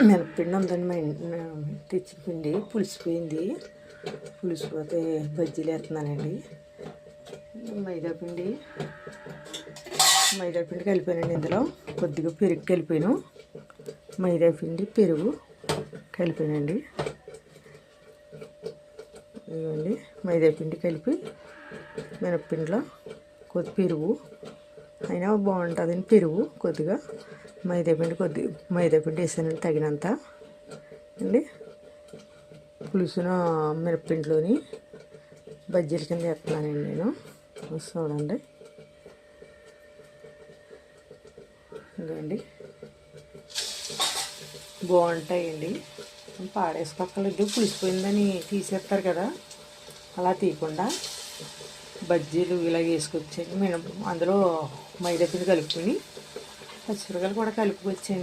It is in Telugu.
మినప్పిండి ఉందండి తెచ్చిన పిండి పులిసిపోయింది. పులిసిపోతే బజ్జీలు వేస్తున్నానండి. మైదాపిండి కలిపానండి. ఇందులో కొద్దిగా పెరుగు కలిపాను. మైదాపిండి పెరుగు కలిపానండి. ఇవ్వండి, మైదాపిండి కలిపి మినప్పిండిలో కొద్ది పెరుగు అయినా బాగుంటుందండి. పెరుగు కొద్దిగా మైదాపిండి వేసానండి తగినంత అండి. పులుసున మినప్పిండిలోని బజ్జీల కింద వేస్తున్నానండి నేను. చూడండి, ఇదండి బాగుంటాయండి. పాడేసుకోక్కర్లేదు, పులిసిపోయిందని తీసేస్తారు కదా, అలా తీయకుండా బజ్జీలు ఇలా వేసుకొచ్చండి. అందులో మైదాపిండి కలుపుకొని పచ్చిమిరపకాయలు కూడా కలుపుకొచ్చండి.